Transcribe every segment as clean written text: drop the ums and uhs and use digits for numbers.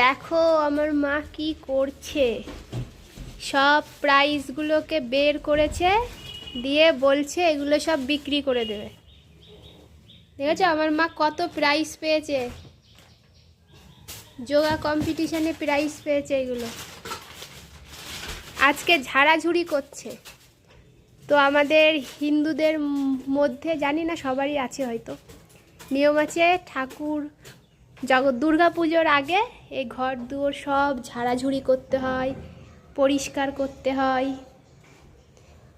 দেখো আমার মা কি করছে, সব প্রাইসগুলোকে বের করেছে, দিয়ে বলছে এগুলো সব বিক্রি করে দেবে। দেখেছো আমার মা কত প্রাইজ পেয়েছে, যোগা কম্পিটিশনে প্রাইজ পেয়েছে এগুলো। আজকে ঝাড়াঝুড়ি করছে। তো আমাদের হিন্দুদের মধ্যে জানি না সবারই আছে হয়তো, নিয়ম আছে ঠাকুর দুর্গা পুজোর আগে এই ঘর দুয়ার সব ঝাড়াঝুড়ি করতে হয়, পরিষ্কার করতে হয়।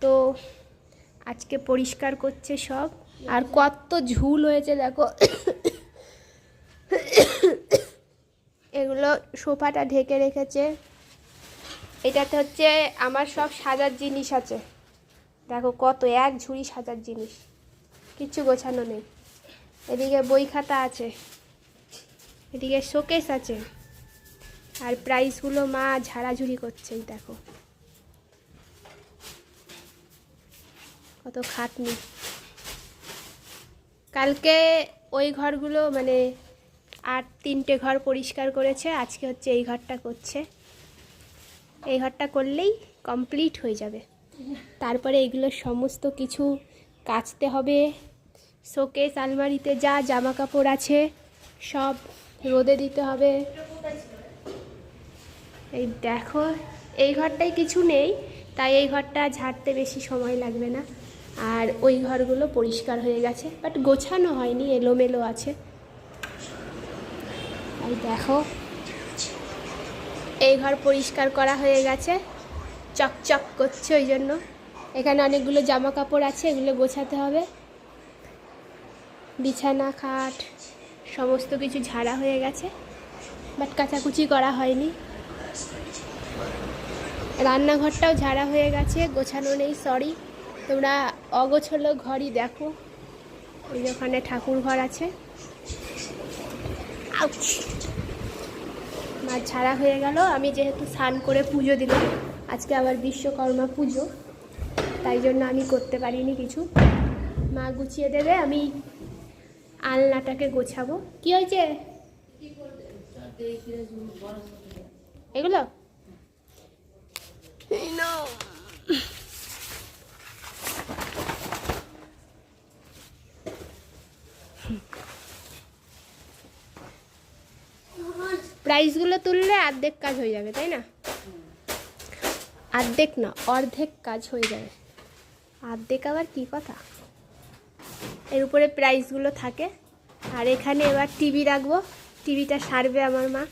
তো আজকে পরিষ্কার করছে সব। আর কত ঝুল হয়েছে দেখো। এগুলো সোফাটা ঢেকে রেখেছে। এটাতে হচ্ছে আমার সব সাজার জিনিস আছে, দেখো কত এক ঝুড়ি সাজার জিনিস, কিচ্ছু গোছানো নেই। এদিকে বই খাতা আছে, এদিকে শোকেস আছে, আর প্রাইসগুলো মা ঝাড়াঝুড়ি করছে। এই দেখো কত খাটনি। কালকে ওই ঘরগুলো মানে আর 3টে ঘর পরিষ্কার করেছে, আজকে হচ্ছে এই ঘরটা করছে। এই ঘরটা করলেই কমপ্লিট হয়ে যাবে। তারপরে এগুলো সমস্ত কিছু কাচতে হবে। শোকেস আলমারিতে যা জামা কাপড় আছে সব রোদে দিতে হবে। এই দেখো এই ঘরটায় কিছু নেই, তাই এই ঘরটা ঝাড়তে বেশি সময় লাগবে না। আর ওই ঘরগুলো পরিষ্কার হয়ে গেছে, বাট গোছানো হয়নি, এলোমেলো আছে। এই দেখো এই ঘর পরিষ্কার করা হয়ে গেছে, চকচক করছে। ওই জন্য এখানে অনেকগুলো জামা কাপড় আছে, এগুলো গোছাতে হবে। বিছানা খাট সমস্ত কিছু ঝাড়া হয়ে গেছে, বাট কাচাকুচি করা হয়নি। রান্নাঘরটাও ঝাড়া হয়ে গেছে, গোছানো নেই, সরি। তোমরা অগোছালো ঘরই দেখো। ওই ওখানে ঠাকুর ঘর আছে, মাছ ঝাড়া হয়ে গেল। আমি যেহেতু স্নান করে পুজো দিলাম, আজকে আবার বিশ্বকর্মা পুজো, তাই জন্য আমি করতে পারিনি কিছু। মা গুছিয়ে দেবে, আমি আলনাটাকে গোছাবো। কি হয়েছে এগুলো? প্রাইসগুলো তুললে অর্ধেক কাজ হয়ে যাবে, তাই না? অর্ধেক না, অর্ধেক কাজ হয়ে যাবে। অর্ধেক আবার কি কথা? এর উপরে প্রাইসগুলো থাকে। আর এখানে এবার টিভি রাখবো, টিভিটা সারবে আমার মা।